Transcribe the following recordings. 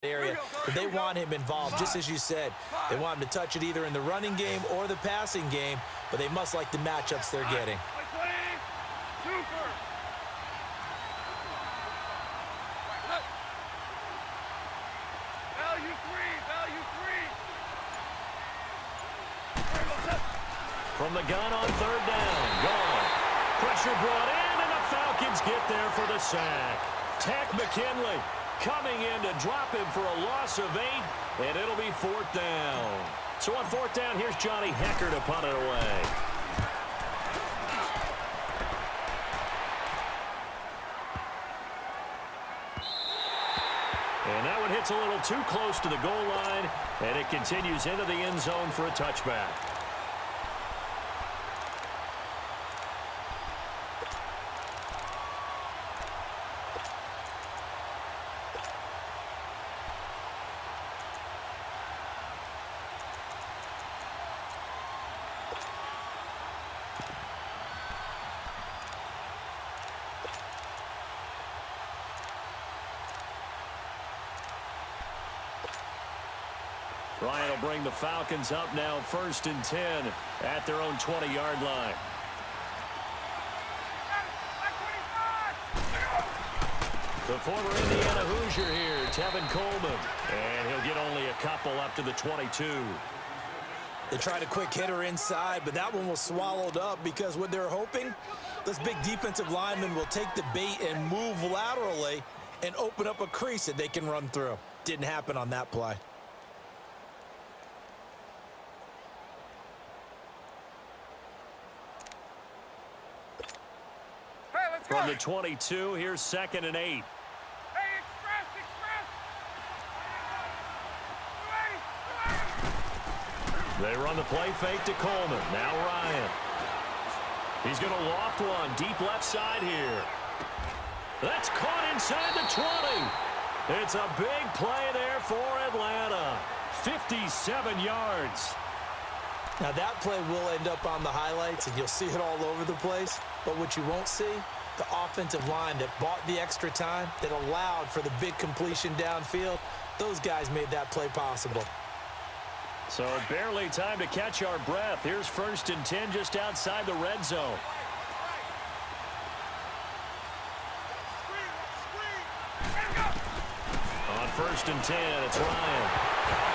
area, but they want him involved, just as you said. They want him to touch it either in the running game or the passing game, but they must like the matchups they're getting. From the gun on third down, gone. Pressure brought in, and the Falcons get there for the sack. Tack McKinley coming in to drop him for a loss of 8, and it'll be fourth down. So on fourth down, here's Johnny Hecker to punt it away. And that one hits a little too close to the goal line, and it continues into the end zone for a touchback. Ryan will bring the Falcons up now, 1st and 10 at their own 20-yard line. The former Indiana Hoosier here, Tevin Coleman. And he'll get only a couple up to the 22. They tried a quick hitter inside, but that one was swallowed up because what they're hoping, this big defensive lineman will take the bait and move laterally and open up a crease that they can run through. Didn't happen on that play. From the 22, here's 2nd and 8. Hey, express! They run the play fake to Coleman. Now Ryan. He's going to loft one deep left side here. That's caught inside the 20. It's a big play there for Atlanta. 57 yards. Now that play will end up on the highlights, and you'll see it all over the place. But what you won't see, the offensive line that bought the extra time, that allowed for the big completion downfield, those guys made that play possible. So barely time to catch our breath. Here's 1st and 10 just outside the red zone. On 1st and 10, it's Ryan.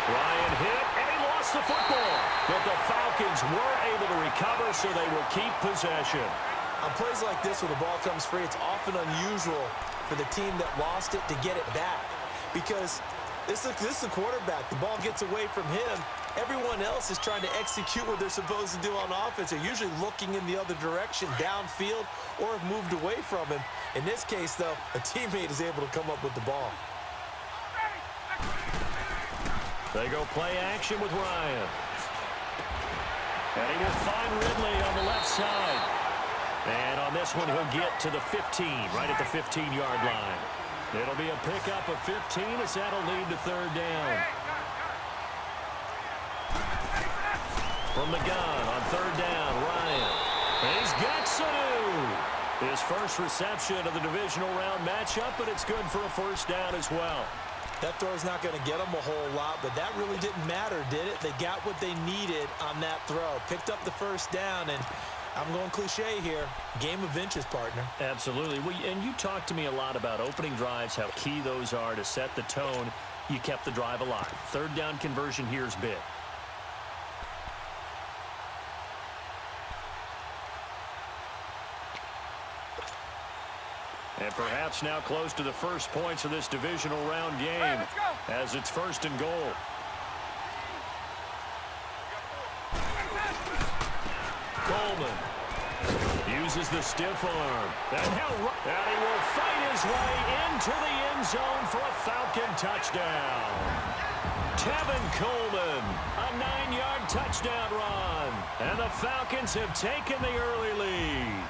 Ryan hit, and he lost the football. But the Falcons were able to recover, so they will keep possession. On plays like this where the ball comes free, it's often unusual for the team that lost it to get it back. Because this is the quarterback. The ball gets away from him. Everyone else is trying to execute what they're supposed to do on offense. They're usually looking in the other direction, downfield, or have moved away from him. In this case, though, a teammate is able to come up with the ball. They go play action with Ryan. And he will find Ridley on the left side. And on this one, he'll get to the 15, right at the 15-yard line. It'll be a pickup of 15 as that'll lead to 3rd down. From the gun on 3rd down, Ryan. He's got Sanu. His first reception of the divisional round matchup, but it's good for a 1st down as well. That throw's not going to get them a whole lot, but that really didn't matter, did it? They got what they needed on that throw. Picked up the 1st down, and I'm going cliche here. Game of inches, partner. Absolutely. Well, and you talked to me a lot about opening drives, how key those are to set the tone. You kept the drive alive. 3rd down conversion here is big. And perhaps now close to the first points of this divisional round game as it's 1st and goal. Coleman uses the stiff arm. And he will fight his way into the end zone for a Falcon touchdown. Tevin Coleman, a 9-yard touchdown run. And the Falcons have taken the early lead.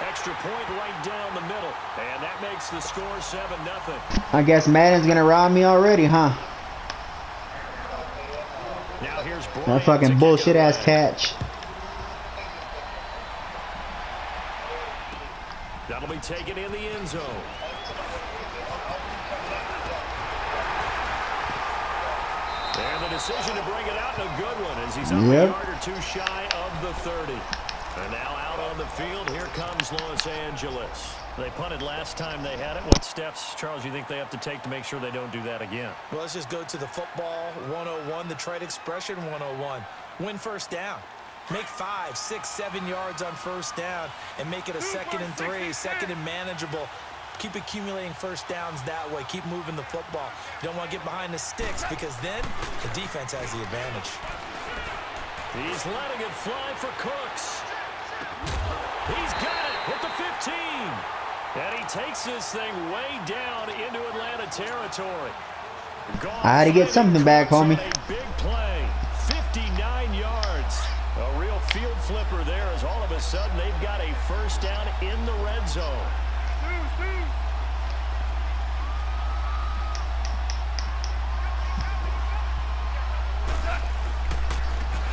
Extra point right down the middle. And that makes the score 7-0. I guess Madden's gonna rob me already, huh? Now here's That fucking bullshit ass catch. That'll be taken in the end zone. And the decision to bring it out in a good one as he's up a yard or two shy of the 30. And now out on the field, here comes Los Angeles. They punted last time they had it. What steps, Charles, you think they have to take to make sure they don't do that again? Well, let's just go to the football 101, the trade expression 101. Win first down. Make 5, 6, 7 yards on first down and make it a 2nd and 3, 2nd and manageable. Keep accumulating first downs that way. Keep moving the football. You don't want to get behind the sticks because then the defense has the advantage. He's letting it fly for Cooks. He's got it with the 15. And he takes this thing way down into Atlanta territory. I had to get something back, homie. A big play. 59 yards. A real field flipper there as all of a sudden they've got a first down in the red zone.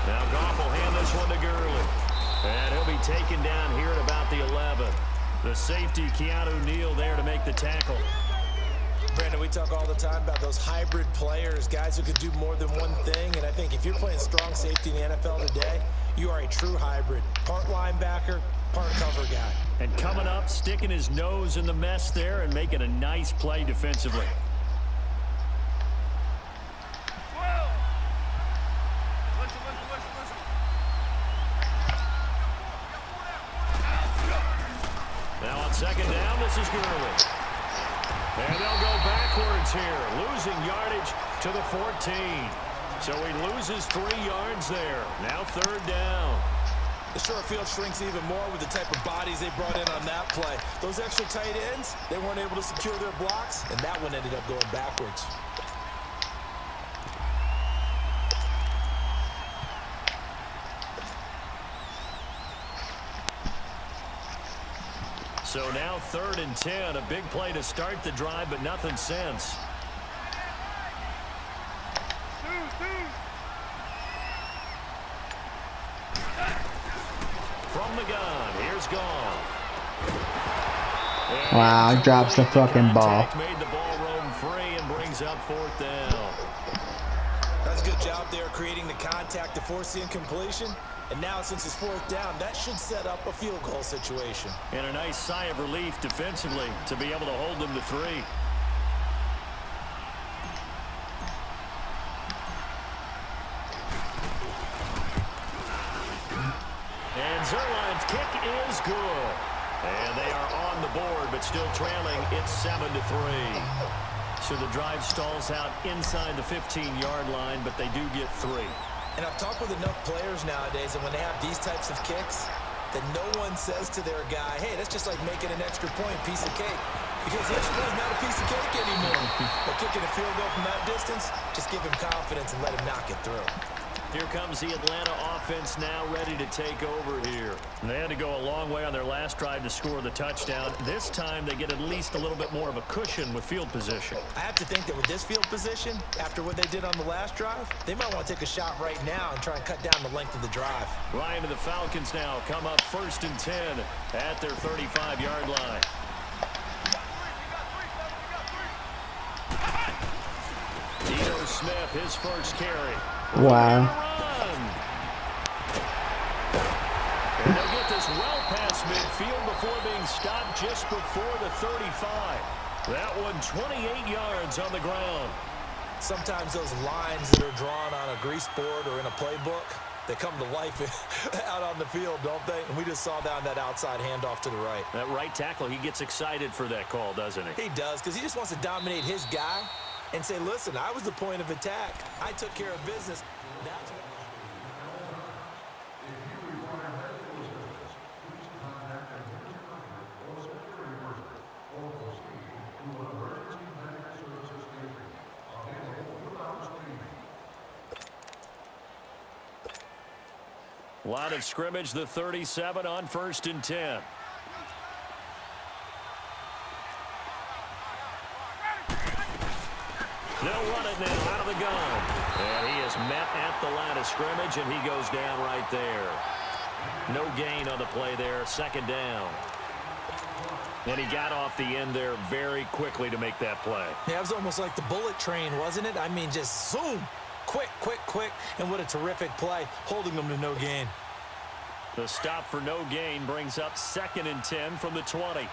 Now Goff will hand this one to Gurley. And he'll be taken down here at about the 11. The safety, Keanu Neal, there to make the tackle. Brandon, we talk all the time about those hybrid players, guys who could do more than one thing. And I think if you're playing strong safety in the NFL today, you are a true hybrid. Part linebacker, part cover guy. And coming up, sticking his nose in the mess there and making a nice play defensively. Now on second down, this is Gurley. And they'll go backwards here, losing yardage to the 14. So he loses 3 yards there. Now third down. The short field shrinks even more with the type of bodies they brought in on that play. Those extra tight ends, they weren't able to secure their blocks, and that one ended up going backwards. So now 3rd and 10, a big play to start the drive, but nothing since. From the gun, here's Goff. Wow, drops the fucking ball. Made the ball roam free and brings up 4th down. That's a good job there creating the contact to force the incompletion. And now since it's 4th down, that should set up a field goal situation. And a nice sigh of relief defensively to be able to hold them to 3. And Zerline's kick is good. And they are on the board, but still trailing. It's 7-3. So the drive stalls out inside the 15-yard line, but they do get 3. And I've talked with enough players nowadays, and when they have these types of kicks, that no one says to their guy, hey, that's just like making an extra point, piece of cake. Because the extra point is not a piece of cake anymore. But kicking a field goal from that distance, just give him confidence and let him knock it through. Here comes the Atlanta offense now ready to take over here. And they had to go a long way on their last drive to score the touchdown. This time they get at least a little bit more of a cushion with field position. I have to think that with this field position, after what they did on the last drive, they might want to take a shot right now and try and cut down the length of the drive. Ryan and the Falcons now come up 1st and 10 at their 35-yard line. Dino Smith, his first carry. Wow. And they'll get this well past midfield before being stopped just before the 35. That one 28 yards on the ground. Sometimes those lines that are drawn on a grease board or in a playbook, they come to life out on the field, don't they? And we just saw down that outside handoff to the right. That right tackle, he gets excited for that call, doesn't he? He does, because he just wants to dominate his guy and say, listen, I was the point of attack. I took care of business. That's what... Line of scrimmage, the 37 on 1st and 10. They'll run it now out of the gun. And he is met at the line of scrimmage, and he goes down right there. No gain on the play there, 2nd down. And he got off the end there very quickly to make that play. Yeah, it was almost like the bullet train, wasn't it? I mean, just zoom. Quick, quick, quick. And what a terrific play, holding them to no gain. The stop for no gain brings up 2nd and 10 from the 20. Hey,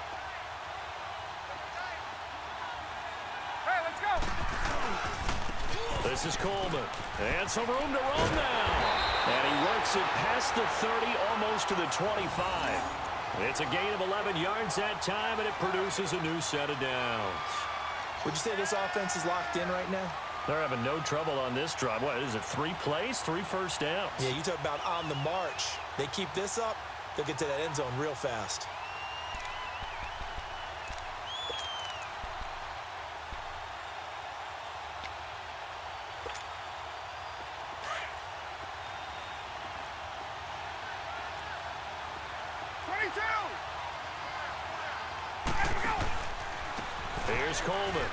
let's go. This is Coleman. And some room to roam now. And he works it past the 30, almost to the 25. It's a gain of 11 yards that time, and it produces a new set of downs. Would you say this offense is locked in right now? They're having no trouble on this drive. What is it, 3 plays, 3 first downs? Yeah, you talk about on the march. They keep this up, they'll get to that end zone real fast. Here's Coleman.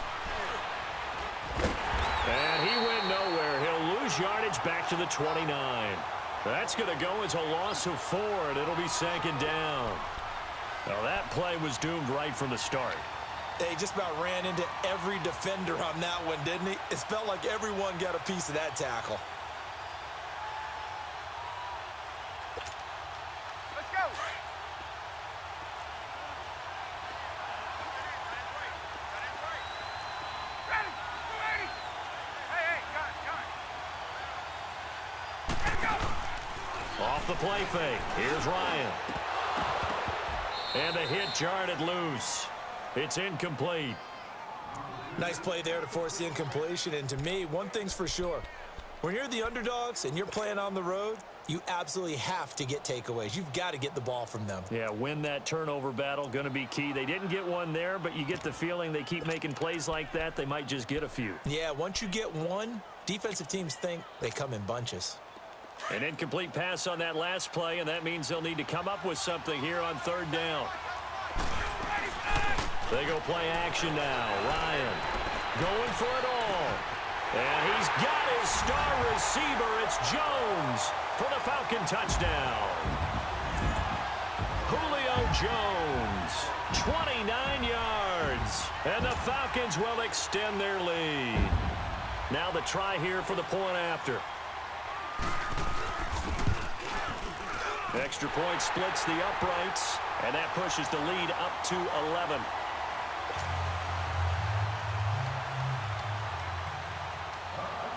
And he went nowhere. He'll lose yardage back to the 29. That's going to go as a loss of 4, and it'll be 2nd down. Now, that play was doomed right from the start. They just about ran into every defender on that one, didn't he? It felt like everyone got a piece of that tackle. Let's go. Ready. 280. Hey, got it. Off the play fake. Here's Ryan. And the hit jarred loose. It's incomplete. Nice play there to force the incompletion. And to me, one thing's for sure. When you're the underdogs and you're playing on the road, you absolutely have to get takeaways. You've got to get the ball from them. Yeah, win that turnover battle, going to be key. They didn't get one there, but you get the feeling they keep making plays like that, they might just get a few. Yeah, once you get one, defensive teams think they come in bunches. An incomplete pass on that last play, and that means they'll need to come up with something here on 3rd down. They go play action now. Ryan going for it all. And he's got his star receiver. It's Jones for the Falcon touchdown. Julio Jones, 29 yards. And the Falcons will extend their lead. Now the try here for the point after. Extra point splits the uprights, and that pushes the lead up to 11.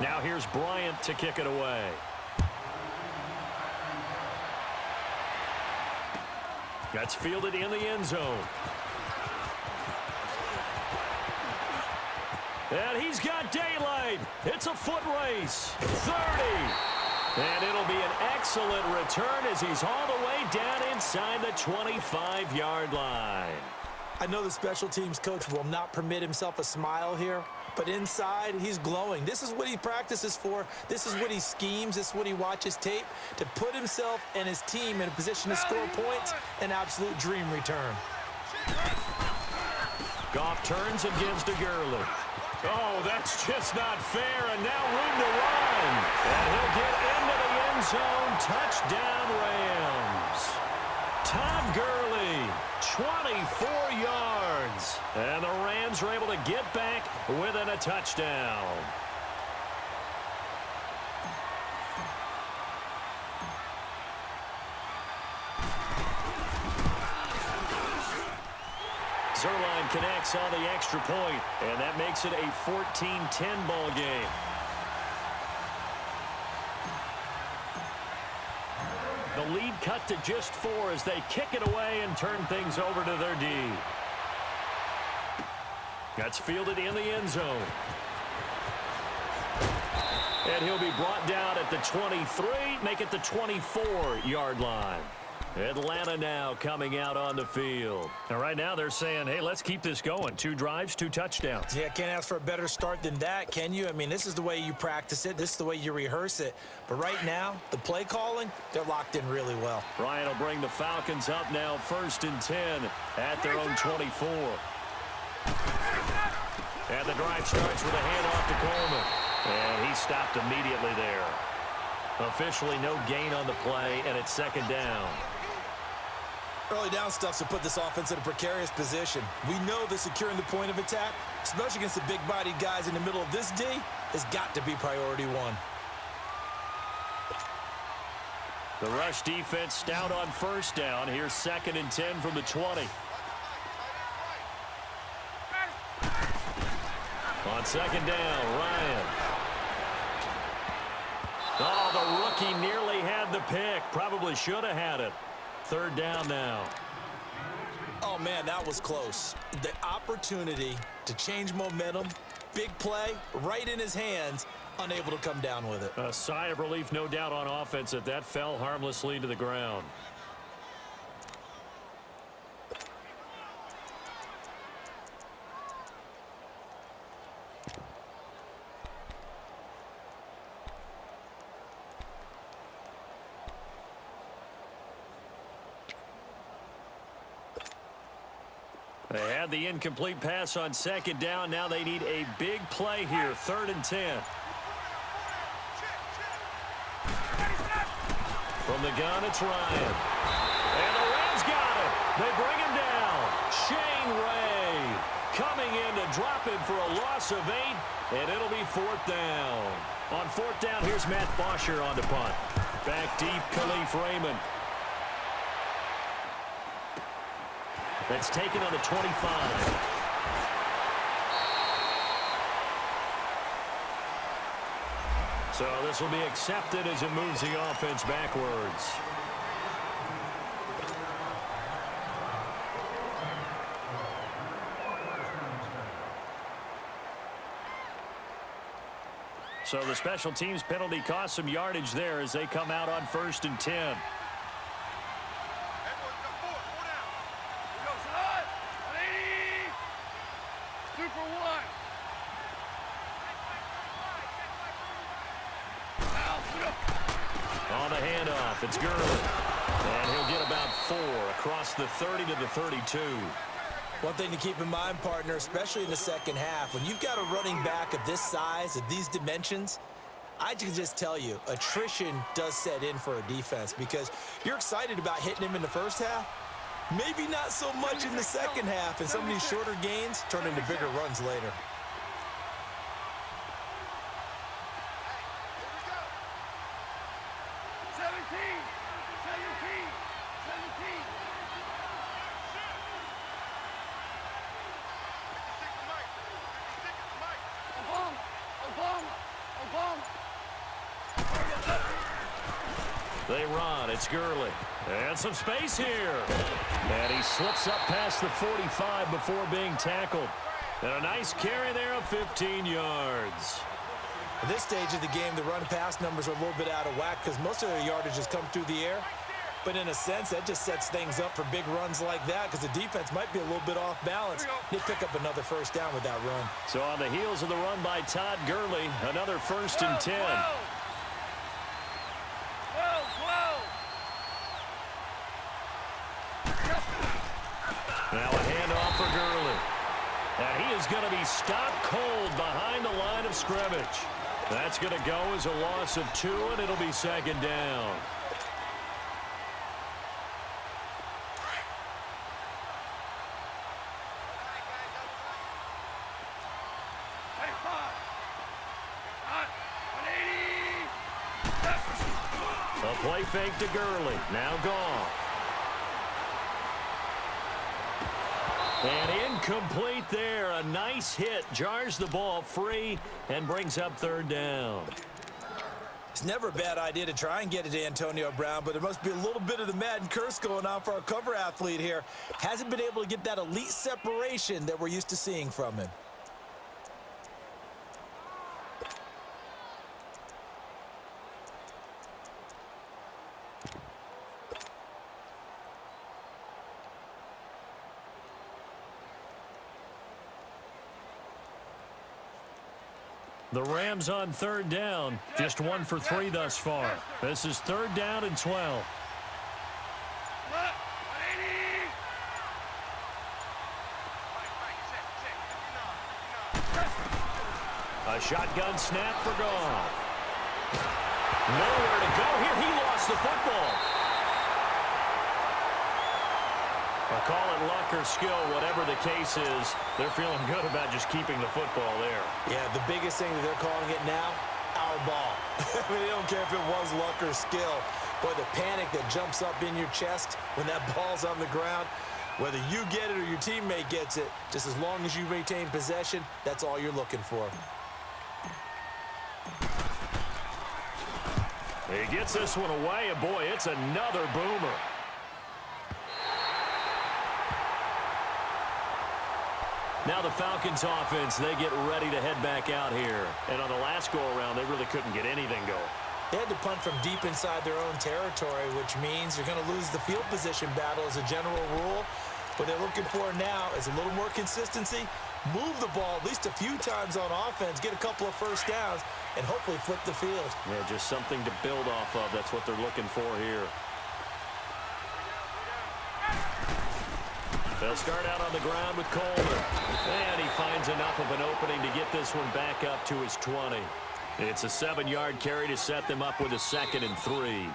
Now here's Bryant to kick it away. That's fielded in the end zone. And he's got daylight. It's a foot race. 30. And it'll be an excellent return as he's all the way down inside the 25-yard line. I know the special teams coach will not permit himself a smile here, but inside, he's glowing. This is what he practices for. This is what he schemes. This is what he watches tape to put himself and his team in a position to score points. An absolute dream return. Goff turns and gives to Gurley. Oh, that's just not fair, and now room to run. And he'll get into the end zone. Touchdown, Rams. Todd Gurley, 24 yards. And the Rams are able to get back within a touchdown. Zerline connects on the extra point, and that makes it a 14-10 ball game. The lead cut to just 4 as they kick it away and turn things over to their D. That's fielded in the end zone. And he'll be brought down at the 23, make it the 24-yard line. Atlanta now coming out on the field. And right now they're saying, hey, let's keep this going. 2 drives, 2 touchdowns. Yeah, can't ask for a better start than that, can you? I mean, this is the way you practice it. This is the way you rehearse it. But right now, the play calling, they're locked in really well. Ryan will bring the Falcons up now 1st and 10 at their own 24. And the drive starts with a handoff to Coleman. And he stopped immediately there. Officially no gain on the play, and it's 2nd down. Early down stuffs will put this offense in a precarious position. We know that securing the point of attack, especially against the big-bodied guys in the middle of this D, has got to be priority one. The rush defense stout on first down. Here's 2nd and 10 from the 20. On 2nd down, Ryan. Oh, the rookie nearly had the pick. Probably should have had it. 3rd down now. Oh, man, that was close. The opportunity to change momentum, big play, right in his hands, unable to come down with it. A sigh of relief, no doubt, on offense that that fell harmlessly to the ground. They had the incomplete pass on 2nd down. Now they need a big play here. 3rd and 10. From the gun, it's Ryan. And the Rams got it. They bring him down. Shane Ray coming in to drop him for a loss of 8, and it'll be 4th down. On 4th down, here's Matt Bosher on the punt. Back deep, Khalif Raymond. That's taken on the 25. So this will be accepted as it moves the offense backwards. So the special teams penalty cost some yardage there as they come out on 1st and 10. On the handoff, it's Gurley. And he'll get about 4 across the 30 to the 32. One thing to keep in mind, partner, especially in the second half, when you've got a running back of this size, of these dimensions, I can just tell you, attrition does set in for a defense because you're excited about hitting him in the first half. Maybe not so much in the second half, and some of these shorter gains turn into bigger runs later. They run. It's Gurley. And some space here. And he slips up past the 45 before being tackled. And a nice carry there of 15 yards. At this stage of the game, the run-pass numbers are a little bit out of whack because most of their yardage has come through the air. But in a sense, that just sets things up for big runs like that because the defense might be a little bit off balance. They pick up another first down with that run. So on the heels of the run by Todd Gurley, another 1st and 10. Now a handoff for Gurley. And he is going to be stopped cold behind the line of scrimmage. That's going to go as a loss of 2, and it'll be 2nd down. A play fake to Gurley. Now gone. And incomplete there. A nice hit. Jars the ball free and brings up 3rd down. It's never a bad idea to try and get it to Antonio Brown, but there must be a little bit of the Madden curse going on for our cover athlete here. Hasn't been able to get that elite separation that we're used to seeing from him. The Rams on 3rd down, just 1 for 3 thus far. This is 3rd down and 12. A shotgun snap for Goff. Nowhere to go here. He lost the football. Call it luck or skill, whatever the case is, they're feeling good about just keeping the football there. Yeah, the biggest thing that they're calling it now, our ball. I mean, they don't care if it was luck or skill. Boy, the panic that jumps up in your chest when that ball's on the ground, whether you get it or your teammate gets it, just as long as you retain possession, that's all you're looking for. He gets this one away, and boy, it's another boomer. Now the Falcons offense, they get ready to head back out here. And on the last go-around, they really couldn't get anything going. They had to punt from deep inside their own territory, which means you're going to lose the field position battle as a general rule. What they're looking for now is a little more consistency, move the ball at least a few times on offense, get a couple of first downs, and hopefully flip the field. Yeah, just something to build off of. That's what they're looking for here. They'll start out on the ground with Coleman. And he finds enough of an opening to get this one back up to his 20. It's a 7-yard carry to set them up with a 2nd and 3.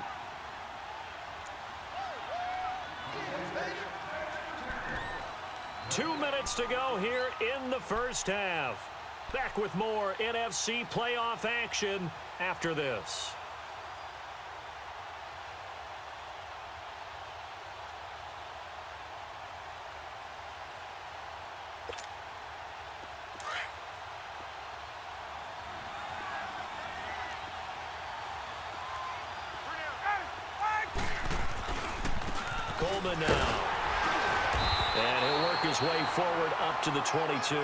Two minutes to go here in the first half. Back with more NFC playoff action after this. Coleman now. And he'll work his way forward up to the 22.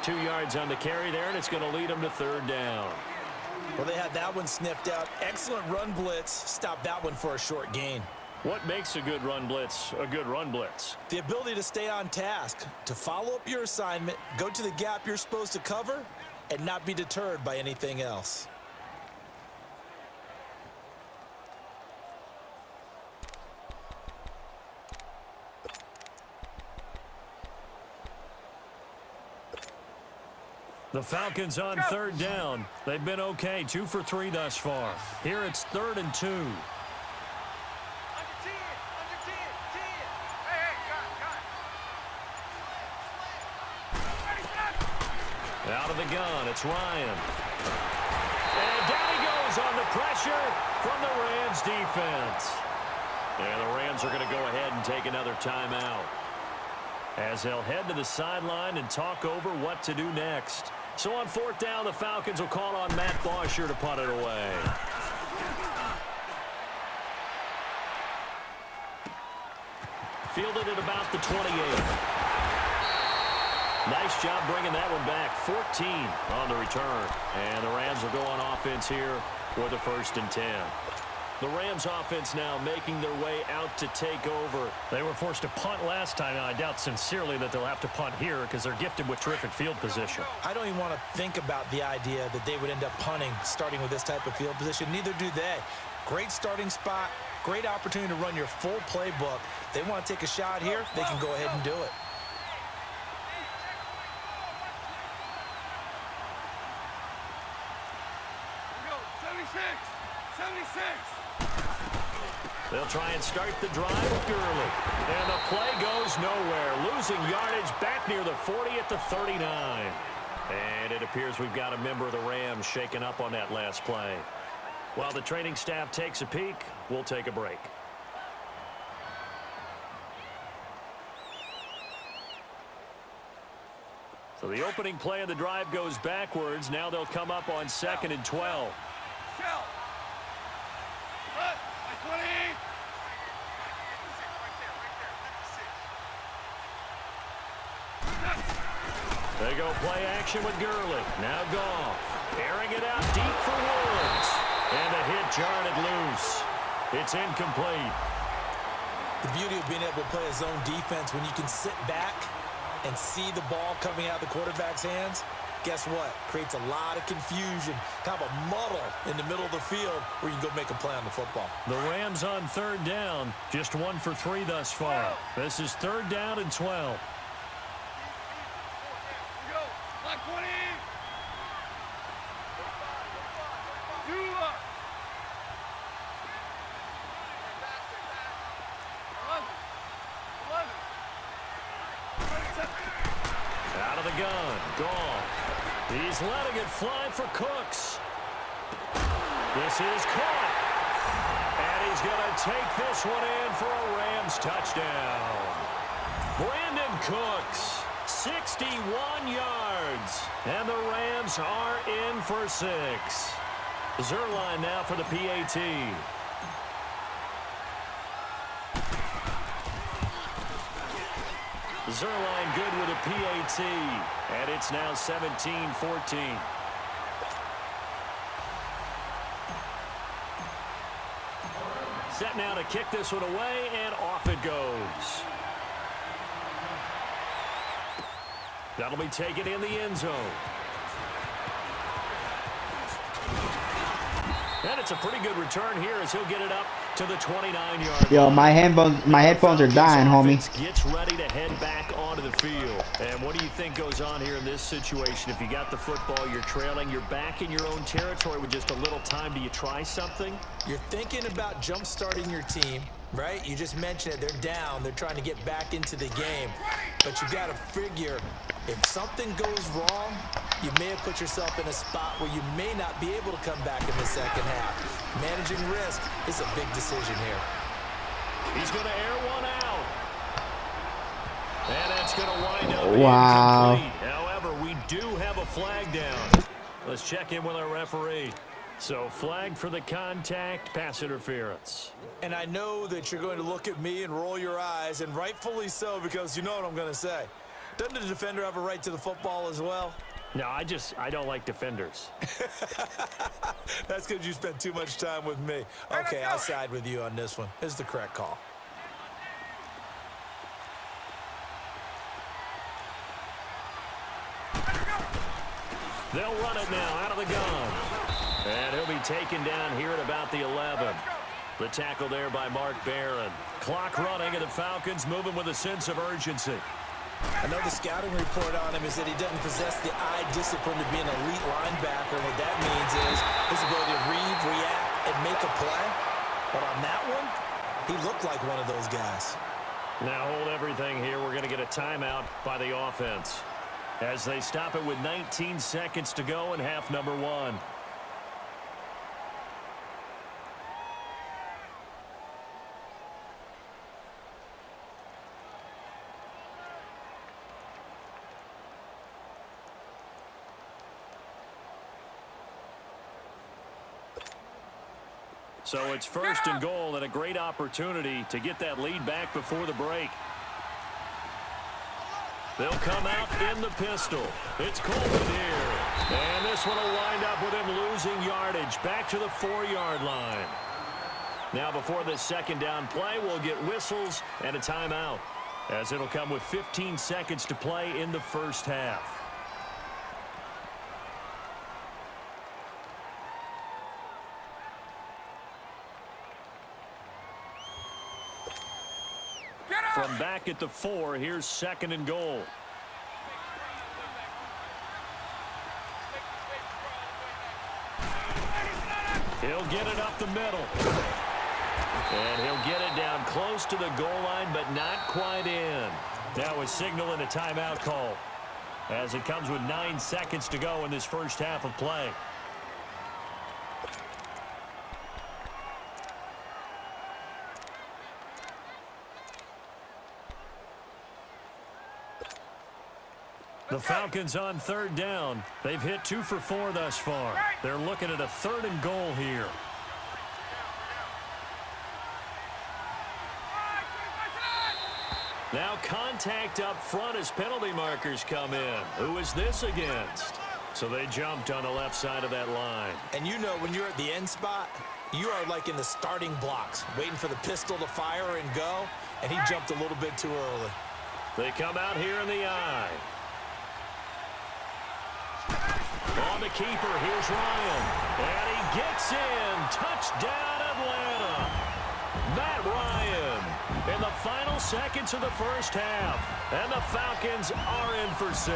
2 yards on the carry there, and it's going to lead him to 3rd down. Well, they had that one sniffed out. Excellent run blitz. Stop that one for a short gain. What makes a good run blitz a good run blitz? The ability to stay on task, to follow up your assignment, go to the gap you're supposed to cover, and not be deterred by anything else. The Falcons on 3rd down. They've been okay, 2 for 3 thus far. Here it's 3rd and 2. Under 10, under 10, 10. Hey, got. Out of the gun, it's Ryan. And down he goes on the pressure from the Rams defense. And the Rams are going to go ahead and take another timeout, as they'll head to the sideline and talk over what to do next. So on 4th down, the Falcons will call on Matt Bosher to punt it away. Fielded at about the 28. Nice job bringing that one back. 14 on the return. And the Rams will go on offense here with a 1st and 10. The Rams offense now making their way out to take over. They were forced to punt last time. Now, I doubt sincerely that they'll have to punt here because they're gifted with terrific field position. I don't even want to think about the idea that they would end up punting starting with this type of field position. Neither do they. Great starting spot, great opportunity to run your full playbook. They want to take a shot here, they can go ahead and do it. Go, 76, 76. They'll try and start the drive with Gurley. And the play goes nowhere. Losing yardage back near the 40 at the 39. And it appears we've got a member of the Rams shaken up on that last play. While the training staff takes a peek, we'll take a break. So the opening play of the drive goes backwards. Now they'll come up on 2nd and 12. Shell. Look, my 20. They go play action with Gurley. Now Goff. Airing it out deep for Woods. And the hit jarred it loose. It's incomplete. The beauty of being able to play a zone defense when you can sit back and see the ball coming out of the quarterback's hands, guess what? Creates a lot of confusion, kind of a muddle in the middle of the field where you can go make a play on the football. The Rams on 3rd down, just 1 for 3 thus far. This is 3rd down and 12. Go, my 20. 2 up. 11. 11. Out of the gun. Goff. He's letting it fly for Cooks. This is caught. And he's going to take this one in for a Rams touchdown. Brandon Cooks, 61 yards. And the Rams are in for 6. Zerline now for the PAT. Zerline good with a PAT. And it's now 17-14. Set now to kick this one away, and off it goes. That'll be taken in the end zone. And it's a pretty good return here as he'll get it up to the 29-yard line. Yo, my headphones are dying, homie. Gets ready to head back onto the field. And what do you think goes on here in this situation? If you got the football, you're trailing, you're back in your own territory with just a little time. Do you try something? You're thinking about jump-starting your team, right? You just mentioned it. They're down. They're trying to get back into the game. But you got to figure, if something goes wrong, you may have put yourself in a spot where you may not be able to come back in the second half. Managing risk is a big decision here. He's going to air one out. And that's going to wind up incomplete. However, we do have a flag down. Let's check in with our referee. So, flag for the contact, pass interference. And I know that you're going to look at me and roll your eyes, and rightfully so, because you know what I'm going to say. Doesn't the defender have a right to the football as well? No, I don't like defenders. That's because you spent too much time with me. Okay, I'll side with you on this one. This is the correct call. They'll run it now out of the gun. And he'll be taken down here at about the 11. The tackle there by Mark Barron. Clock running, and the Falcons moving with a sense of urgency. I know the scouting report on him is that he doesn't possess the eye discipline to be an elite linebacker. What that means is his ability to read, react, and make a play. But on that one, he looked like one of those guys. Now hold everything here. We're going to get a timeout by the offense as they stop it with 19 seconds to go in half number 1. So it's first and goal, and a great opportunity to get that lead back before the break. They'll come out in the pistol. It's Coleman here. And this one will wind up with him losing yardage back to the 4-yard line. Now before this second down play, we'll get whistles and a timeout, as it'll come with 15 seconds to play in the first half. From back at the 4, here's second and goal. He'll get it up the middle. And he'll get it down close to the goal line, but not quite in. Now a signal and a timeout call, as it comes with 9 seconds to go in this first half of play. The Falcons on third down. They've hit 2 for 4 thus far. They're looking at a third and goal here. Now contact up front as penalty markers come in. Who is this against? So they jumped on the left side of that line. And you know, when you're at the end spot, you are like in the starting blocks, waiting for the pistol to fire and go, and he jumped a little bit too early. They come out here in the eye. On the keeper, here's Ryan. And he gets in. Touchdown, Atlanta. Matt Ryan in the final seconds of the first half. And the Falcons are in for 6.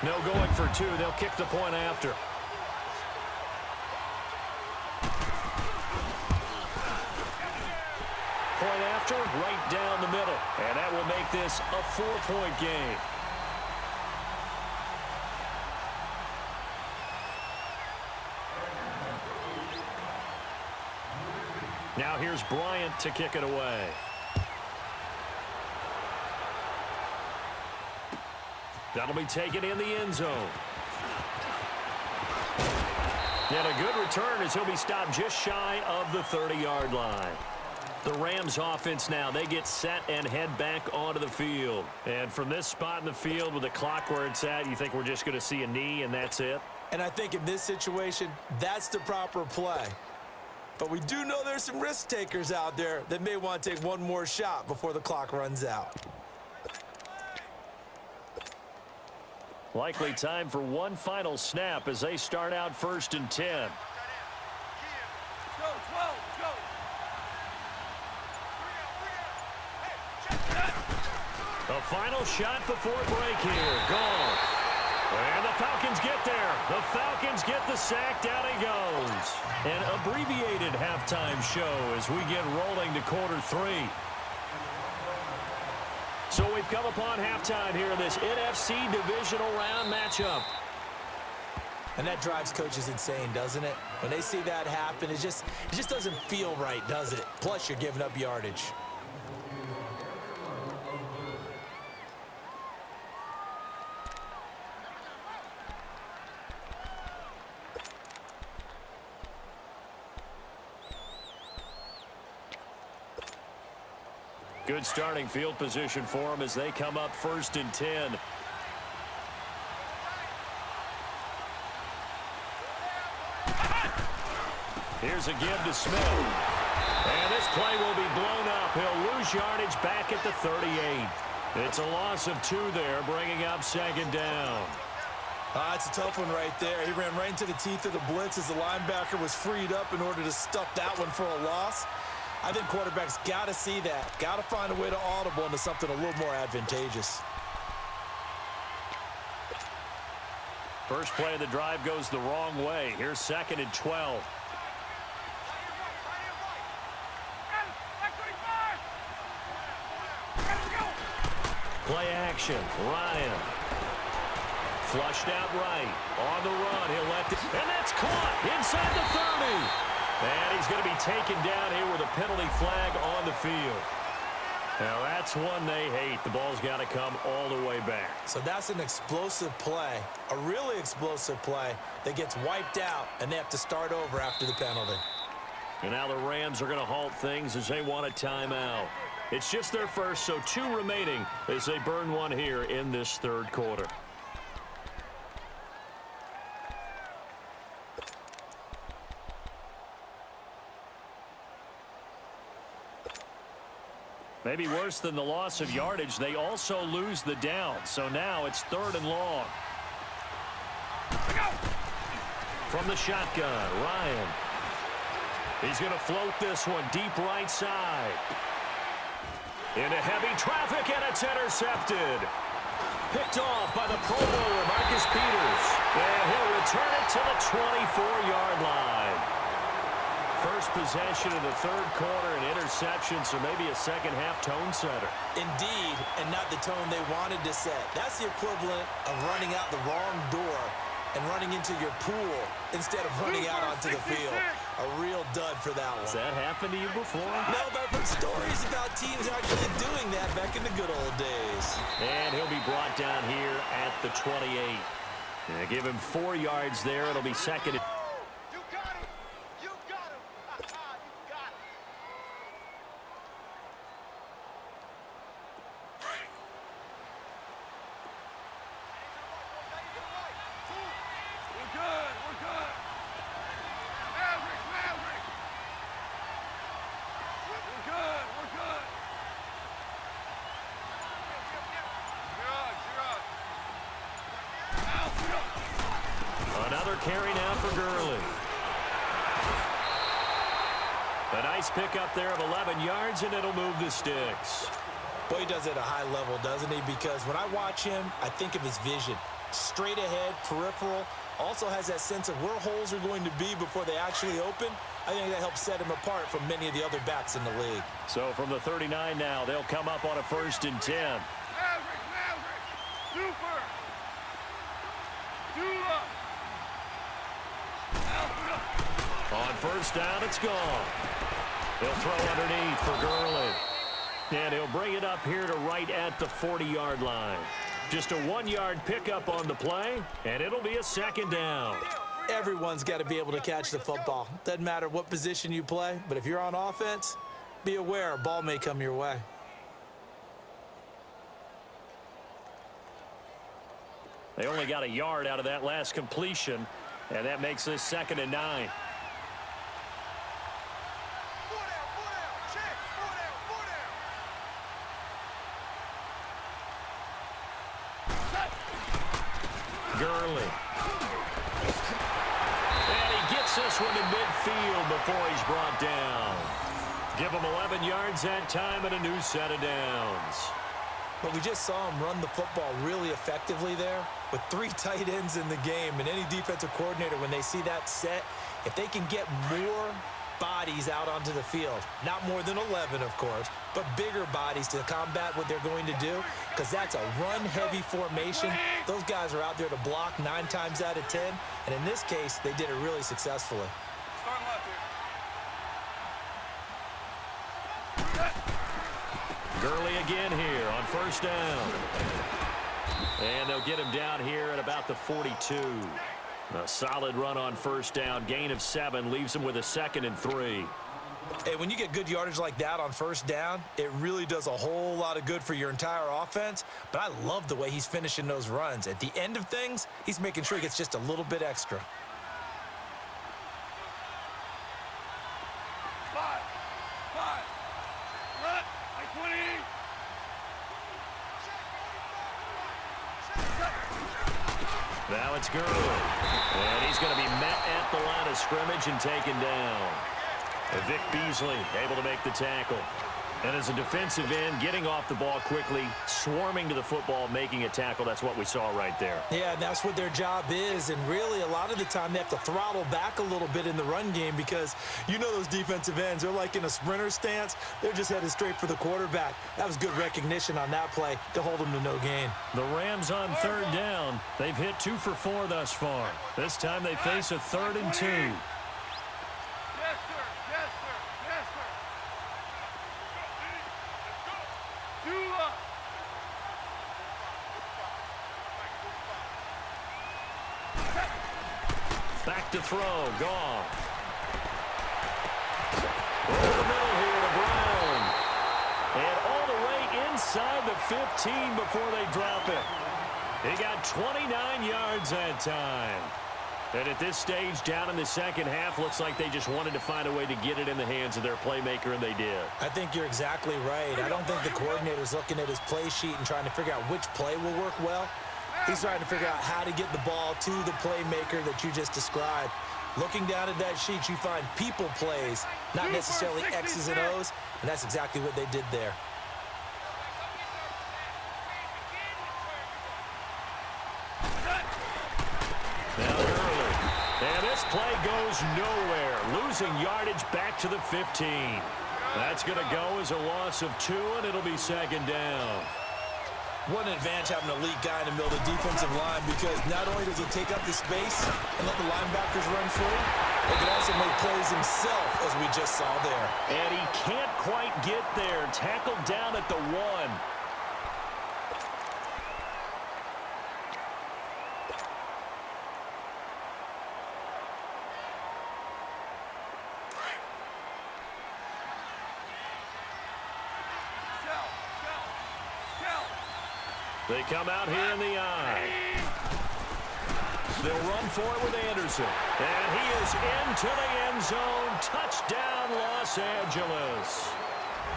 No going for 2. They'll kick the point after. Point after, right down the middle. And that will make this a 4-point game. Now here's Bryant to kick it away. That'll be taken in the end zone. And a good return as he'll be stopped just shy of the 30-yard line. The Rams offense now, they get set and head back onto the field. And from this spot in the field with the clock where it's at, you think we're just going to see a knee and that's it? And I think in this situation, that's the proper play. But we do know there's some risk takers out there that may want to take one more shot before the clock runs out. Likely time for one final snap as they start out 1st and 10. Go, 12, go. The final shot before break here. Goal. And the Falcons get there. The Falcons get the sack. Down he goes. An abbreviated halftime show as we get rolling to quarter 3. So we've come upon halftime here in this NFC Divisional round matchup. And that drives coaches insane, doesn't it? When they see that happen, it just doesn't feel right, does it? Plus, you're giving up yardage. Good starting field position for them as they come up 1st and 10. Here's a give to Smith. And this play will be blown up. He'll lose yardage back at the 38. It's a loss of 2 there, bringing up 2nd down. It's a tough one right there. He ran right into the teeth of the blitz as the linebacker was freed up in order to stuff that one for a loss. I think quarterbacks got to see that. Got to find a way to audible into something a little more advantageous. First play of the drive goes the wrong way. Here's 2nd and 12. Play action. Ryan. Flushed out right. On the run. He'll let it. And that's caught inside the 30. And he's going to be taken down here with a penalty flag on the field. Now that's one they hate. The ball's got to come all the way back. So that's an explosive play, a really explosive play that gets wiped out, and they have to start over after the penalty. And now the Rams are going to halt things as they want a timeout. It's just their first, so 2 remaining as they burn one here in this 3rd quarter. Maybe worse than the loss of yardage, they also lose the down. So now it's 3rd and long. From the shotgun, Ryan. He's going to float this one deep right side. Into heavy traffic, and it's intercepted. Picked off by the Pro Bowler, Marcus Peters. And he'll return it to the 24-yard line. First possession of the 3rd quarter, an interception, so maybe a second-half tone setter. Indeed, and not the tone they wanted to set. That's the equivalent of running out the wrong door and running into your pool instead of running out onto the field. A real dud for that one. Has that happened to you before? No, but I've heard stories about teams actually doing that back in the good old days. And he'll be brought down here at the 28. Give him 4 yards there. It'll be 2nd. Another carry now for Gurley. A nice pickup there of 11 yards, and it'll move the sticks. Boy, he does it at a high level, doesn't he? Because when I watch him, I think of his vision. Straight ahead, peripheral. Also has that sense of where holes are going to be before they actually open. I think that helps set him apart from many of the other backs in the league. So from the 39 now, they'll come up on a 1st and 10. Maverick, super. On 1st down, it's gone. He'll throw underneath for Gurley. And he'll bring it up here to right at the 40-yard line. Just a 1-yard pickup on the play, and it'll be a second down. Everyone's got to be able to catch the football. Doesn't matter what position you play, but if you're on offense, be aware a ball may come your way. They only got a yard out of that last completion, and that makes this 2nd and 9. Gurley. And he gets this one in midfield before he's brought down. Give him 11 yards that time and a new set of downs. But we just saw him run the football really effectively there with 3 tight ends in the game. And any defensive coordinator, when they see that set, if they can get more bodies out onto the field, not more than 11, of course, but bigger bodies to combat what they're going to do, because that's a run-heavy formation. Those guys are out there to block 9 times out of 10, and in this case, they did it really successfully. Start left here. Gurley again here on 1st down. And they'll get him down here at about the 42. A solid run on 1st down. Gain of 7 leaves him with a 2nd and 3. Hey, when you get good yardage like that on 1st down, it really does a whole lot of good for your entire offense. But I love the way he's finishing those runs. At the end of things, he's making sure he gets just a little bit extra. 5. Left. Like 20. Now it's Gurley. And he's going to be met at the line of scrimmage and taken down. Vic Beasley able to make the tackle. And as a defensive end, getting off the ball quickly, swarming to the football, making a tackle. That's what we saw right there. Yeah, and that's what their job is. And really, a lot of the time, they have to throttle back a little bit in the run game because you know those defensive ends, they're like in a sprinter stance. They're just headed straight for the quarterback. That was good recognition on that play to hold them to no gain. The Rams on 3rd down. They've hit 2 for 4 thus far. This time they face a 3rd and 2. Yes, sir. Yes, sir. Yes, sir. Do up. Back to throw. Goff. Over the middle here to Brown. And all the way inside the 15 before they drop it. He got 29 yards that time. And at this stage, down in the 2nd half, looks like they just wanted to find a way to get it in the hands of their playmaker, and they did. I think you're exactly right. I don't think the coordinator's looking at his play sheet and trying to figure out which play will work well. He's trying to figure out how to get the ball to the playmaker that you just described. Looking down at that sheet, you find people plays, not necessarily X's and O's, and that's exactly what they did there. Now Gurley. And this play goes nowhere. Losing yardage back to the 15. That's going to go as a loss of 2, and it'll be 2nd down. What an advantage having an elite guy in the middle of the defensive line, because not only does he take up the space and let the linebackers run free, he can also make plays himself, as we just saw there. And he can't quite get there. Tackled down at the 1. They come out here in the eye. They'll run for it with Anderson. And he is into the end zone. Touchdown, Los Angeles.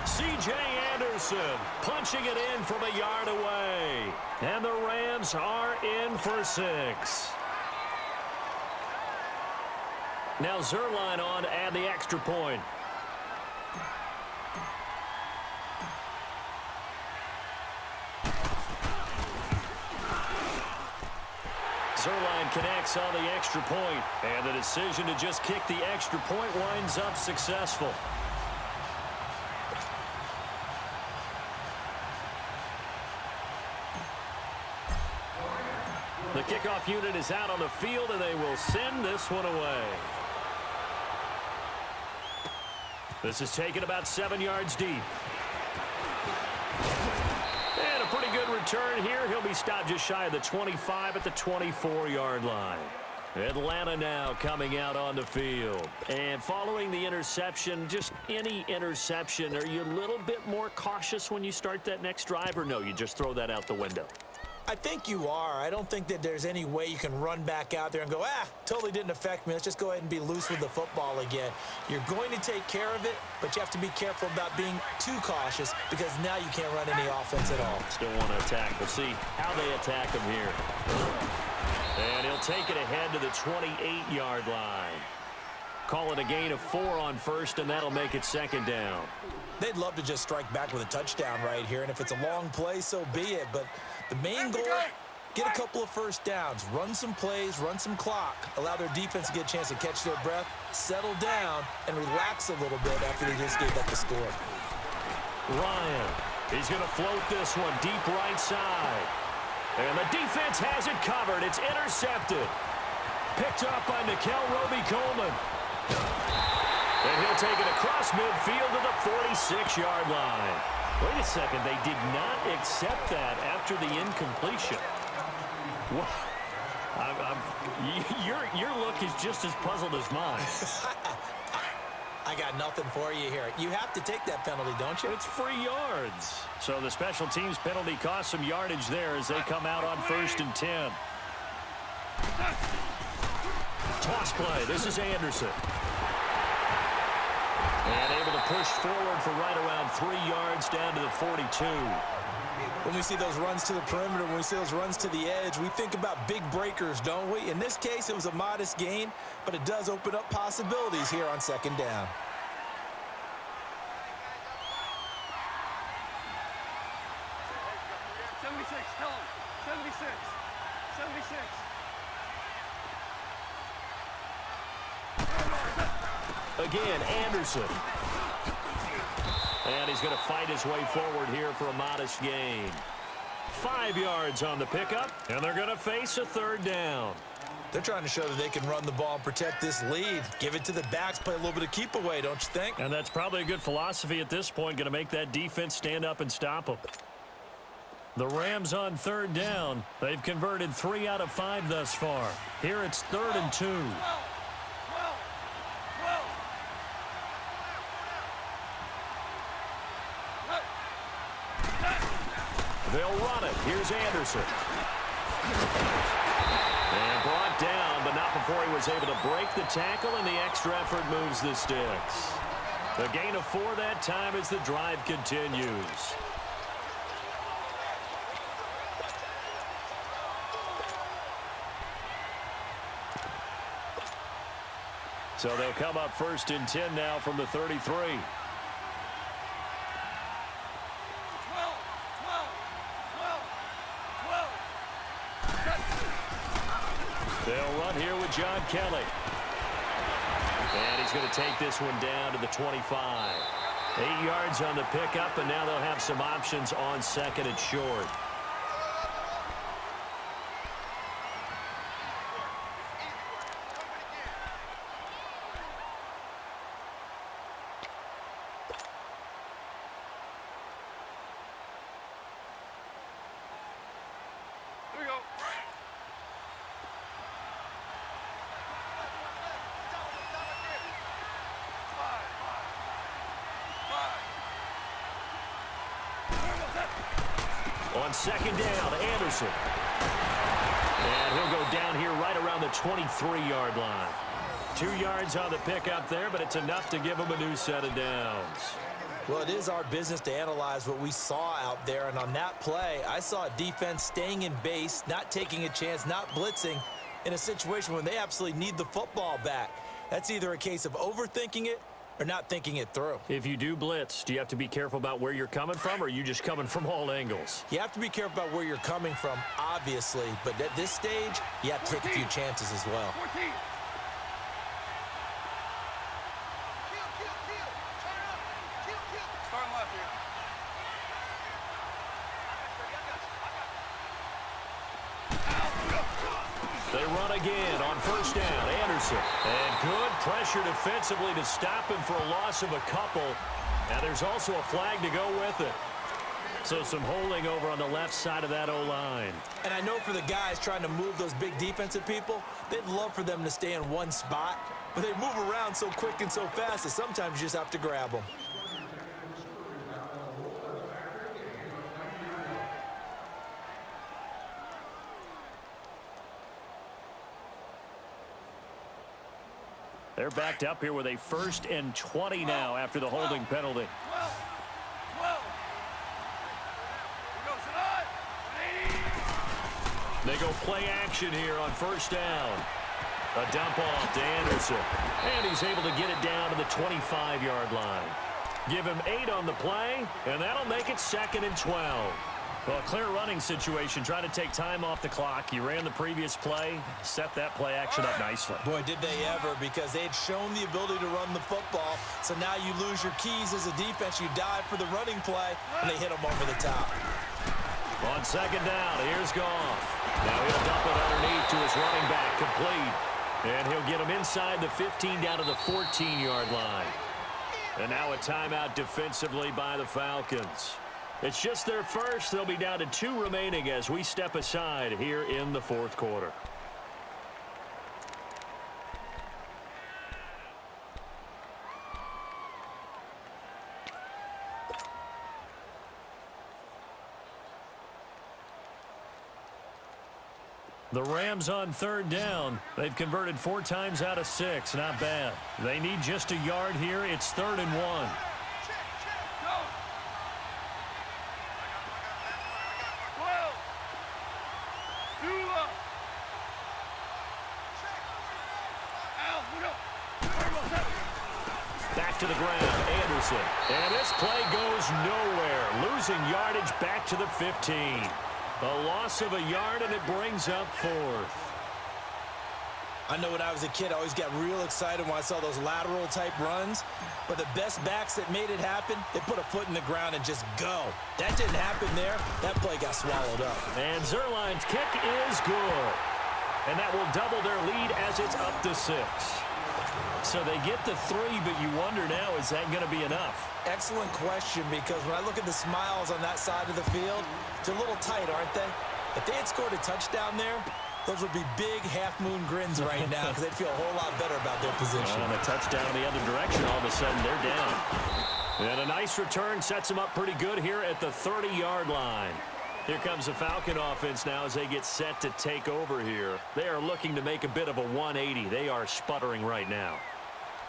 C.J. Anderson punching it in from a yard away. And the Rams are in for 6. Now Zerline on to add the extra point. Zerline connects on the extra point, and the decision to just kick the extra point winds up successful. The kickoff unit is out on the field, and they will send this one away. This is taken about 7 yards deep. And a pretty good return here. He'll be stopped just shy of the 25 at the 24-yard line. Atlanta now coming out on the field. And following the interception, just any interception, are you a little bit more cautious when you start that next drive, or no, you just throw that out the window? I think you are. I don't think that there's any way you can run back out there and go, totally didn't affect me. Let's just go ahead and be loose with the football again. You're going to take care of it, but you have to be careful about being too cautious because now you can't run any offense at all. Still want to attack. We'll see how they attack him here. And he'll take it ahead to the 28-yard line. Call it a gain of 4 on first, and that'll make it second down. They'd love to just strike back with a touchdown right here, and if it's a long play, so be it. But the main goal, get a couple of first downs, run some plays, run some clock, allow their defense to get a chance to catch their breath, settle down, and relax a little bit after they just gave up the score. Ryan, he's going to float this one deep right side. And the defense has it covered. It's intercepted. Picked up by Nikel Roby-Coleman. And he'll take it across midfield to the 46-yard line. Wait a second. They did not accept that after the incompletion. What? Your look is just as puzzled as mine. I got nothing for you here. You have to take that penalty, don't you? It's free yards. So the special teams penalty cost some yardage there as they come out on 1st and 10. Toss play. This is Anderson. And able to push forward for right around 3 yards down to the 42. When we see those runs to the perimeter, when we see those runs to the edge, we think about big breakers, don't we? In this case, it was a modest gain, but it does open up possibilities here on second down. Tell him. 76. 76. Again, Anderson. And he's going to fight his way forward here for a modest gain. 5 yards on the pickup, and they're going to face a 3rd down. They're trying to show that they can run the ball and protect this lead. Give it to the backs, play a little bit of keep away, don't you think? And that's probably a good philosophy at this point, going to make that defense stand up and stop them. The Rams on 3rd down. They've converted 3 out of 5 thus far. Here it's 3rd and 2. They'll run it. Here's Anderson. And brought down, but not before he was able to break the tackle, and the extra effort moves the sticks. The gain of 4 that time as the drive continues. So they'll come up 1st and 10 now from the 33. They'll run here with John Kelly. And he's going to take this one down to the 25. 8 yards on the pickup, and now they'll have some options on 2nd and short. Here we go. On 2nd down, Anderson. And he'll go down here right around the 23-yard line. 2 yards on the pickup there, but it's enough to give him a new set of downs. Well, it is our business to analyze what we saw out there, and on that play, I saw a defense staying in base, not taking a chance, not blitzing, in a situation when they absolutely need the football back. That's either a case of overthinking it or not thinking it through. If you do blitz, do you have to be careful about where you're coming from, or are you just coming from all angles? You have to be careful about where you're coming from, obviously, but at this stage, you have to take a few chances as well. 14. Starting left here. They run again on first down. Anderson. And good pressure defensively to stop him for a loss of a couple. Now there's also a flag to go with it. So some holding over on the left side of that O-line. And I know for the guys trying to move those big defensive people, they'd love for them to stay in one spot. But they move around so quick and so fast that sometimes you just have to grab them. They're backed up here with a 1st and 20 now after the holding penalty. They go play action here on first down. A dump off to Anderson. And he's able to get it down to the 25-yard line. Give him 8 on the play, and that'll make it 2nd and 12. Well, a clear running situation. Try to take time off the clock. You ran the previous play, set that play action up nicely. Boy, did they ever, because they had shown the ability to run the football. So now you lose your keys as a defense. You dive for the running play, and they hit them over the top. On 2nd down, here's Goff. Now he'll dump it underneath to his running back, complete. And he'll get him inside the 15 down to the 14-yard line. And now a timeout defensively by the Falcons. It's just their first. They'll be down to 2 remaining as we step aside here in the 4th quarter. The Rams on 3rd down. They've converted 4 times out of 6. Not bad. They need just a yard here. It's 3rd and 1. Back to the ground, Anderson. And this play goes nowhere. Losing yardage back to the 15. A loss of a yard, and it brings up 4th. I know when I was a kid, I always got real excited when I saw those lateral-type runs. But the best backs that made it happen, they put a foot in the ground and just go. That didn't happen there. That play got swallowed up. And Zerline's kick is good. And that will double their lead as it's up to 6. So they get the 3, but you wonder now, is that going to be enough? Excellent question, because when I look at the smiles on that side of the field, they're a little tight, aren't they? If they had scored a touchdown there, those would be big half-moon grins right now because they'd feel a whole lot better about their position. And a touchdown the other direction, all of a sudden they're down. And a nice return sets them up pretty good here at the 30-yard line. Here comes the Falcon offense now as they get set to take over here. They are looking to make a bit of a 180. They are sputtering right now.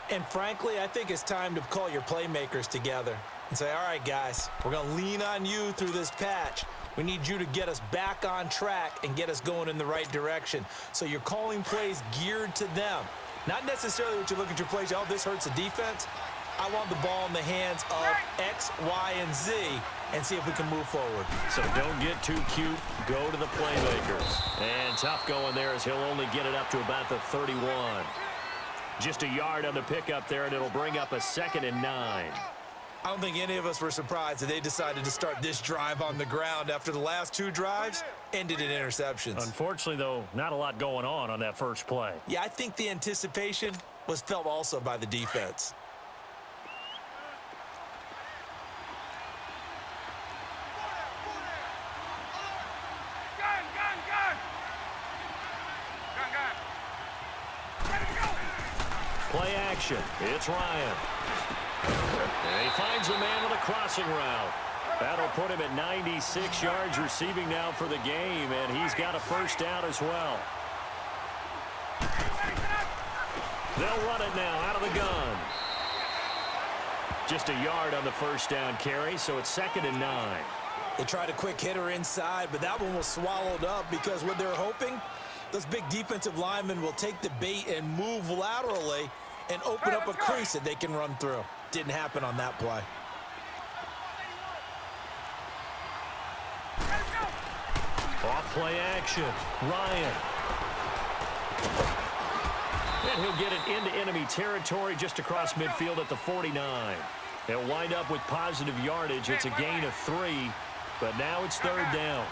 And frankly, I think it's time to call your playmakers together and say, all right, guys, we're going to lean on you through this patch. We need you to get us back on track and get us going in the right direction. So you're calling plays geared to them. Not necessarily what you look at your plays, oh, this hurts the defense. I want the ball in the hands of X, Y, and Z and see if we can move forward. So don't get too cute. Go to the playmakers. And tough going there as he'll only get it up to about the 31. Just a yard on the pickup there, and it'll bring up a 2nd and 9. I don't think any of us were surprised that they decided to start this drive on the ground after the last 2 drives ended in interceptions. Unfortunately, though, not a lot going on that first play. Yeah, I think the anticipation was felt also by the defense. Play action. It's Ryan. And he finds a man on the crossing route. That'll put him at 96 yards receiving now for the game, and he's got a first down as well. They'll run it now out of the gun. Just a yard on the first down carry, so it's 2nd and 9. They tried a quick hitter inside, but that one was swallowed up because what they're hoping, those big defensive linemen will take the bait and move laterally and open up a crease that they can run through. Didn't happen on that play. Off play action. Ryan. And he'll get it into enemy territory just across midfield at the 49. They'll wind up with positive yardage. It's a gain of 3, but now it's 3rd down.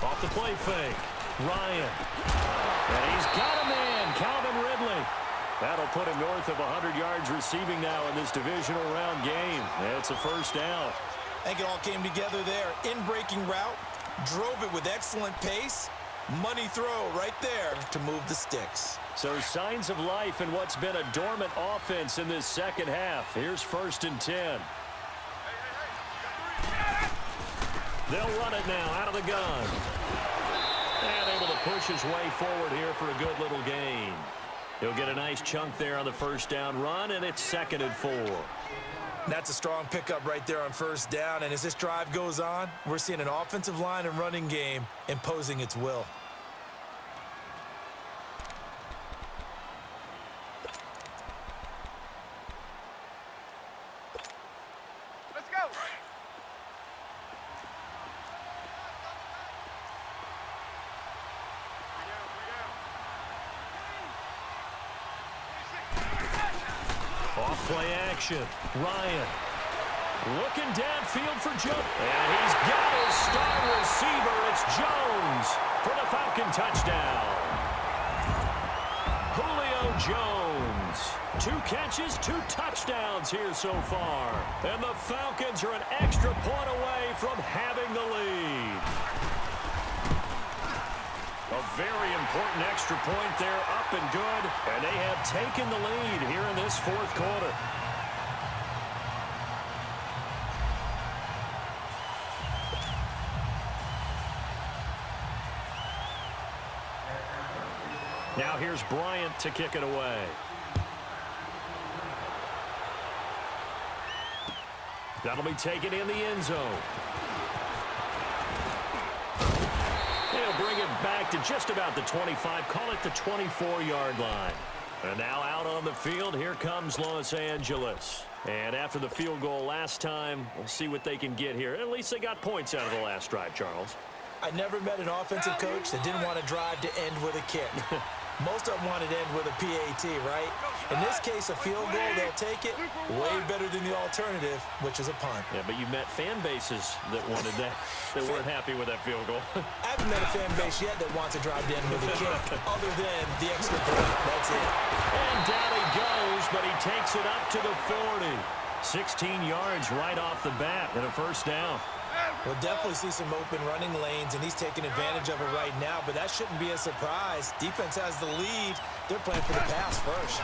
Off the play fake. Ryan. And he's got a man, Calvin Ridley. That'll put him north of 100 yards receiving now in this divisional round game. It's a first down. I think it all came together there. In-breaking route, drove it with excellent pace. Money throw right there to move the sticks. So signs of life in what's been a dormant offense in this second half. Here's 1st and 10. They'll run it now out of the gun. And able to push his way forward here for a good little gain. He'll get a nice chunk there on the first down run, and it's 2nd and 4. That's a strong pickup right there on first down. And as this drive goes on, we're seeing an offensive line and running game imposing its will. Let's go. Off play action. Ryan looking downfield for Jones. And he's got his star receiver. It's Jones for the Falcon touchdown. Julio Jones. 2 catches, 2 touchdowns here so far. And the Falcons are an extra point away from having the lead. A very important extra point there, up and good. And they have taken the lead here in this 4th quarter. Now here's Bryant to kick it away. That'll be taken in the end zone. He'll bring it back to just about the 25, call it the 24-yard line. And now out on the field, here comes Los Angeles. And after the field goal last time, we'll see what they can get here. At least they got points out of the last drive, Charles. I never met an offensive coach that didn't want to drive to end with a kick. Most of them wanted to end with a PAT, right? In this case, a field goal, they'll take it way better than the alternative, which is a punt. Yeah, but you met fan bases that wanted that, that weren't happy with that field goal. I haven't met a fan base yet that wants to drive to end with a kick, other than the extra point. That's it. And down he goes, but he takes it up to the 40. 16 yards right off the bat and a first down. We'll definitely see some open running lanes, and he's taking advantage of it right now, but that shouldn't be a surprise. Defense has the lead. They're playing for the pass first.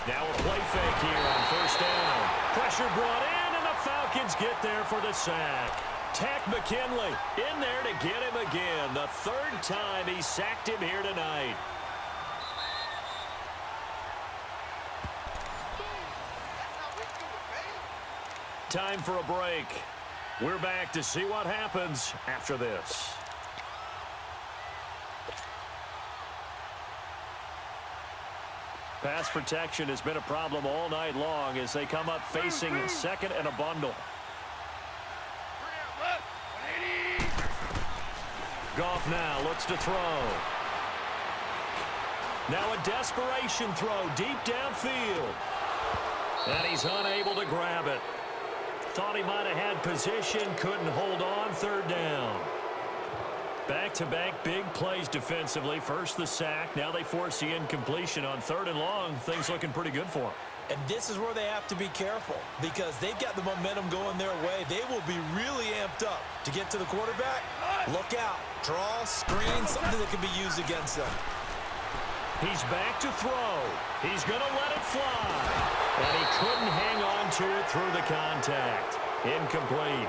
Now a play fake here on first down. Pressure brought in, and the Falcons get there for the sack. Tack McKinley in there to get him again. The 3rd time he sacked him here tonight. Time for a break. We're back to see what happens after this. Pass protection has been a problem all night long as they come up facing 2nd and a bundle. Goff now looks to throw. Now a desperation throw deep downfield. And he's unable to grab it. Thought he might have had position, couldn't hold on, 3rd down. Back-to-back big plays defensively. First the sack, now they force the incompletion on 3rd and long. Things looking pretty good for them. And this is where they have to be careful because they've got the momentum going their way. They will be really amped up to get to the quarterback. Look out. Draw, screen, something that can be used against them. He's back to throw. He's going to let it fly. And he couldn't hang on to it through the contact. Incomplete.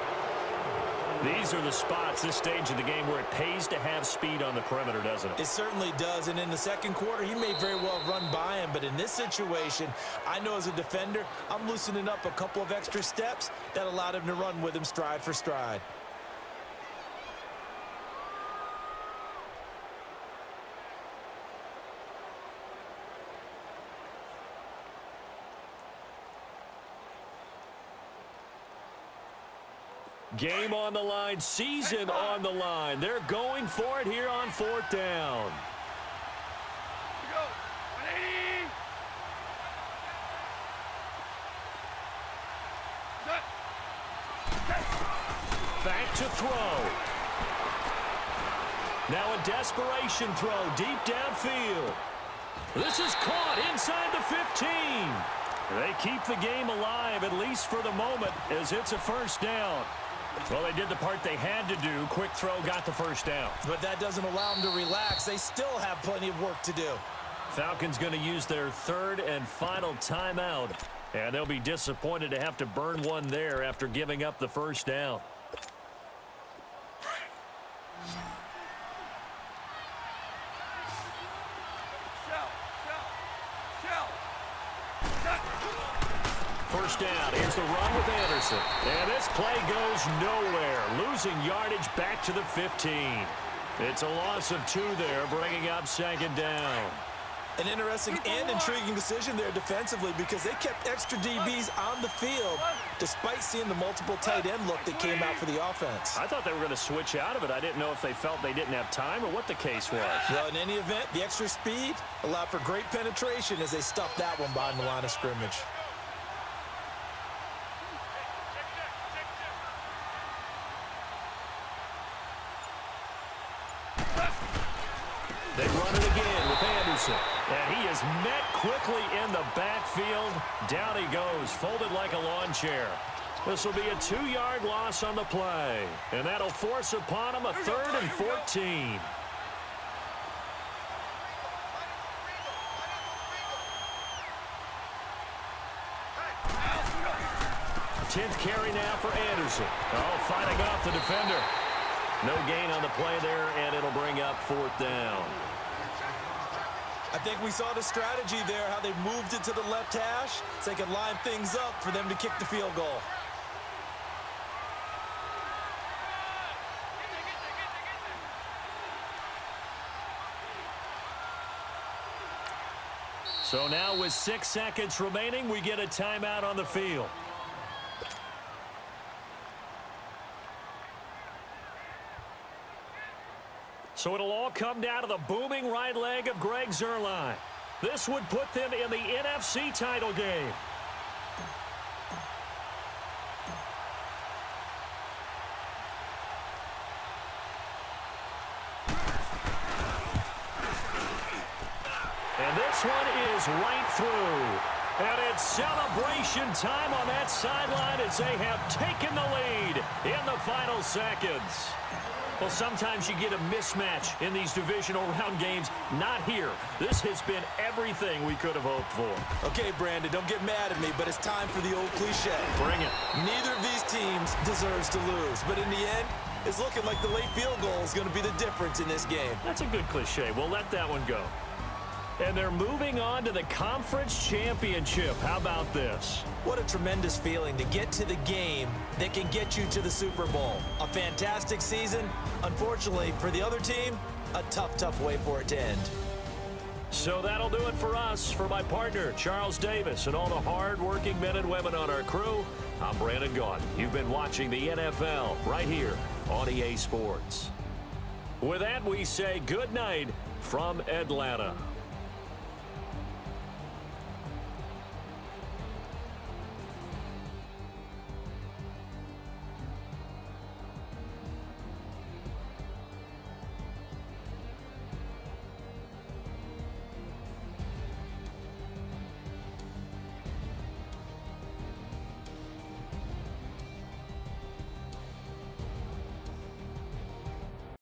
These are the spots, this stage of the game, where it pays to have speed on the perimeter, doesn't it? It certainly does. And in the 2nd quarter, he may very well run by him. But in this situation, I know as a defender, I'm loosening up a couple of extra steps that allowed him to run with him stride for stride. Game on the line, season on the line. They're going for it here on 4th down. Go. 180. Back to throw. Now a desperation throw deep downfield. This is caught inside the 15. They keep the game alive, at least for the moment, as it's a first down. Well, they did the part they had to do. Quick throw got the first down. But that doesn't allow them to relax. They still have plenty of work to do. Falcons going to use their third and final timeout. And they'll be disappointed to have to burn one there after giving up the first down. First down. Here's the run with Anderson. And this play goes nowhere. Losing yardage back to the 15. It's a loss of 2 there, bringing up second down. An interesting and intriguing decision there defensively because they kept extra DBs on the field despite seeing the multiple tight end look that came out for the offense. I thought they were going to switch out of it. I didn't know if they felt they didn't have time or what the case was. Well, in any event, the extra speed allowed for great penetration as they stuffed that one behind the line of scrimmage. They run it again with Anderson. And he is met quickly in the backfield. Down he goes, folded like a lawn chair. This will be a 2-yard loss on the play. And that'll force upon him a 3rd and 14. 10th carry now for Anderson. Oh, fighting off the defender. No gain on the play there, and it'll bring up 4th down. I think we saw the strategy there, how they moved it to the left hash so they could line things up for them to kick the field goal. So now with 6 seconds remaining, we get a timeout on the field. So it'll all come down to the booming right leg of Greg Zuerlein. This would put them in the NFC title game. And this one is right through. And it's celebration time on that sideline as they have taken the lead in the final seconds. Well, sometimes you get a mismatch in these divisional round games. Not here. This has been everything we could have hoped for. Okay, Brandon, don't get mad at me, but it's time for the old cliche. Bring it. Neither of these teams deserves to lose, but in the end, it's looking like the late field goal is going to be the difference in this game. That's a good cliche. We'll let that one go. And they're moving on to the conference championship. How about this? What a tremendous feeling to get to the game that can get you to the Super Bowl. A fantastic season. Unfortunately, for the other team, a tough, tough way for it to end. So that'll do it for us. For my partner, Charles Davis, and all the hard-working men and women on our crew, I'm Brandon Gaudin. You've been watching the NFL right here on EA Sports. With that, we say good night from Atlanta.